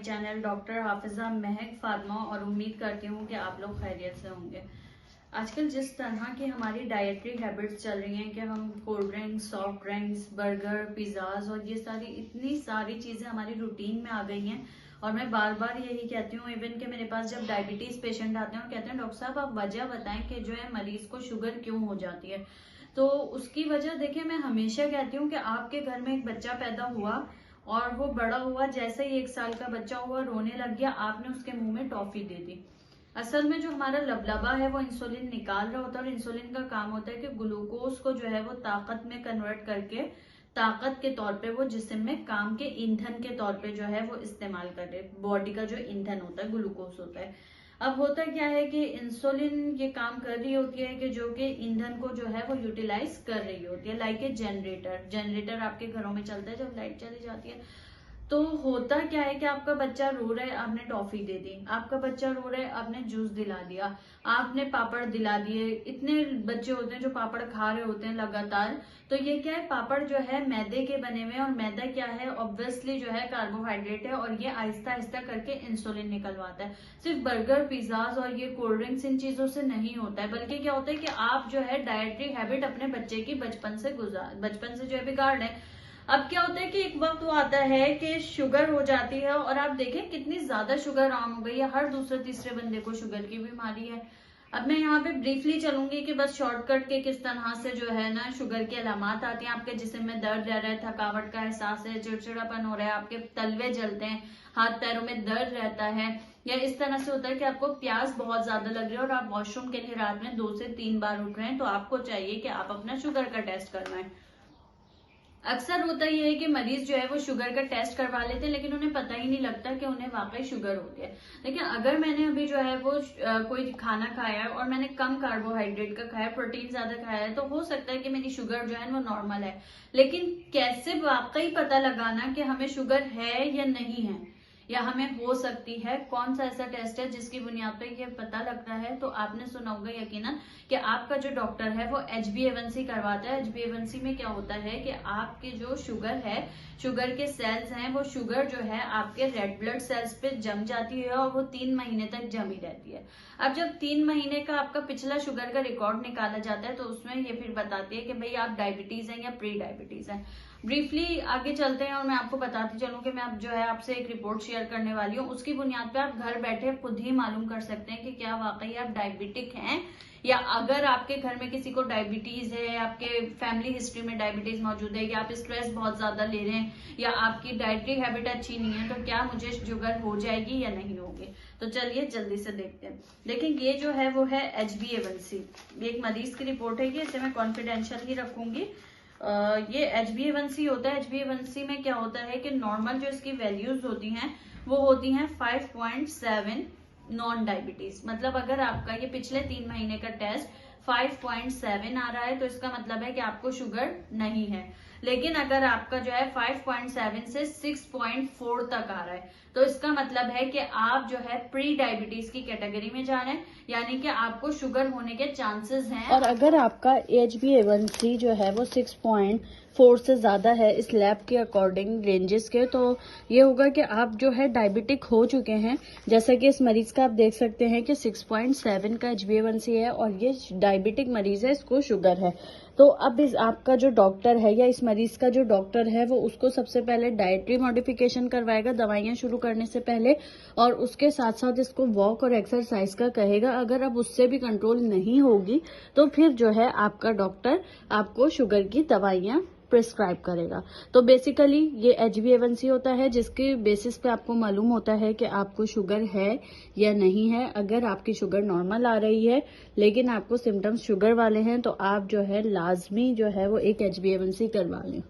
Channel doctor Hafiza महक फातिमा और उम्मीद करती हूँ कि आप लोग खैरियत से होंगे। आजकल जिस तरह की हमारी डाइटरी हैबिट्स चल रही हैं कि हम cold drinks, soft drinks, burger, pizzas और ये इतनी सारी चीज़ें हमारी रूटीन में आ गई हैं। और मैं बार बार यही कहती हूँ, इवन कि मेरे पास जब डायबिटीज़ पेशेंट आते हैं और कहते हैं डॉक्टर साहब आप वजह बताएं कि जो है मरीज को शुगर क्यों हो जाती है। तो उसकी वजह देखिए, मैं हमेशा कहती हूँ कि आपके घर में एक बच्चा पैदा हुआ और वो बड़ा हुआ, जैसे ही 1 साल का बच्चा हुआ रोने लग गया, आपने उसके मुंह में टॉफी दे दी। असल में जो हमारा लबलबा है वो इंसुलिन निकाल रहा होता है और इंसुलिन का काम होता है कि ग्लूकोज को जो है वो ताकत में कन्वर्ट करके ताकत के तौर पे वो जिस्म में काम के ईंधन के तौर पे जो है वो इस्तेमाल करे। बॉडी का जो ईंधन होता है ग्लूकोज होता है। अब होता क्या है कि इंसुलिन ये काम कर रही होती है कि जो कि ईंधन को जो है वो यूटिलाइज कर रही होती है, लाइक ए जनरेटर आपके घरों में चलता है जब लाइट चली जाती है। तो होता क्या है कि आपका बच्चा रो रहा है, आपने टॉफी दे दी, आपका बच्चा रो रहा है, आपने जूस दिला दिया, आपने पापड़ दिला दिए। इतने बच्चे होते हैं जो पापड़ खा रहे होते हैं लगातार। तो ये क्या है, पापड़ जो है मैदे के बने हुए हैं और मैदा क्या है, ऑब्वियसली जो है कार्बोहाइड्रेट है और ये आहिस्ता आहिस्ता करके इंसुलिन निकलवाता है। सिर्फ बर्गर, पिज्जाज और ये कोल्ड ड्रिंक्स इन चीजों से नहीं होता है, बल्कि क्या होता है कि आप जो है डाइटरी हैबिट अपने बच्चे की बचपन से जो है बिगाड़ रहे हैं। अब क्या होता है कि एक वक्त वो आता है कि शुगर हो जाती है और आप देखें कितनी ज्यादा शुगर आम हो गई है, हर दूसरे तीसरे बंदे को शुगर की बीमारी है। अब मैं यहाँ पे ब्रीफली चलूंगी कि बस शॉर्टकट के किस तरह से जो है ना शुगर की अलामत आती हैं। आपके जिस्म में दर्द रह रहा है, थकावट का एहसास है, चिड़चिड़ापन हो रहा है, आपके तलवे जलते हैं, हाथ पैरों में दर्द रहता है, या इस तरह से होता है कि आपको प्यास बहुत ज्यादा लग रही है और आप वॉशरूम के लिए रात में 2 से 3 बार उठ रहे हैं, तो आपको चाहिए कि आप अपना शुगर का टेस्ट करवाएं। अक्सर होता ही है कि मरीज जो है वो शुगर का टेस्ट करवा लेते हैं लेकिन उन्हें पता ही नहीं लगता कि उन्हें वाकई शुगर होती है। लेकिन अगर मैंने अभी जो है वो कोई खाना खाया है और मैंने कम कार्बोहाइड्रेट का खाया, प्रोटीन ज्यादा खाया है, तो हो सकता है कि मेरी शुगर जो है वो नॉर्मल है। लेकिन कैसे वाकई पता लगाना कि हमें शुगर है या नहीं है या हमें हो सकती है, कौन सा ऐसा टेस्ट है जिसकी बुनियाद पर यह पता लगता है? तो आपने सुना होगा यकीनन कि आपका जो डॉक्टर है वो HbA1c करवाता है। HbA1c में क्या होता है कि आपके जो शुगर है, शुगर के सेल्स हैं, वो शुगर जो है आपके रेड ब्लड सेल्स पे जम जाती है और वो 3 महीने तक जमी रहती है। अब जब 3 महीने का आपका पिछला शुगर का रिकॉर्ड निकाला जाता है तो उसमें ये फिर बताती है कि भाई आप डायबिटीज हैं या प्री डायबिटीज हैं। ब्रीफली आगे चलते हैं और मैं आपको बताती चलूं कि मैं अब जो है आपसे एक रिपोर्ट शेयर करने वाली हूँ। उसकी बुनियाद पे आप घर बैठे खुद ही मालूम कर सकते हैं कि क्या वाकई आप डायबिटिक हैं, या अगर आपके घर में किसी को डायबिटीज है, आपके फैमिली हिस्ट्री में डायबिटीज मौजूद है, या आप स्ट्रेस बहुत ज्यादा ले रहे हैं, या आपकी डाइटरी हैबिट अच्छी नहीं है, तो क्या मुझे शुगर हो जाएगी या नहीं होगी? तो चलिए जल्दी से देखते हैं। देखिए ये जो है वो है HbA1c, एक मरीज की रिपोर्ट है, ये इसे मैं कॉन्फिडेंशियल ही रखूंगी। ये HbA1c होता है। HbA1c में क्या होता है कि नॉर्मल जो इसकी वैल्यूज होती हैं वो होती हैं 5.7 नॉन डायबिटीज। मतलब अगर आपका ये पिछले 3 महीने का टेस्ट 5.7 आ रहा है तो इसका मतलब है कि आपको शुगर नहीं है। लेकिन अगर आपका जो है 5.7 से 6.4 तक आ रहा है तो इसका मतलब है कि आप जो है प्री डायबिटीज की कैटेगरी में जा रहे हैं, यानी कि आपको शुगर होने के चांसेस हैं। और अगर आपका HbA1c जो है वो 6.4 से ज्यादा है इस लैब के अकॉर्डिंग रेंजेस के, तो ये होगा कि आप जो है डायबिटिक हो चुके हैं। जैसा कि इस मरीज का आप देख सकते हैं कि 6.7 का HbA1c है और ये डायबिटिक मरीज है, इसको शुगर है। तो अब इस आपका जो डॉक्टर है या इस मरीज का जो डॉक्टर है वो उसको सबसे पहले डाइटरी मॉडिफिकेशन करवाएगा दवाइयां शुरू करने से पहले, और उसके साथ साथ इसको वॉक और एक्सरसाइज का कहेगा। अगर अब उससे भी कंट्रोल नहीं होगी तो फिर जो है आपका डॉक्टर आपको शुगर की दवाइयां प्रिस्क्राइब करेगा। तो बेसिकली ये HbA1c होता है जिसके बेसिस पे आपको मालूम होता है कि आपको शुगर है या नहीं है। अगर आपकी शुगर नॉर्मल आ रही है लेकिन आपको सिम्टम्स शुगर वाले हैं तो आप जो है लाजमी जो है वो एक HbA1c करवा लें।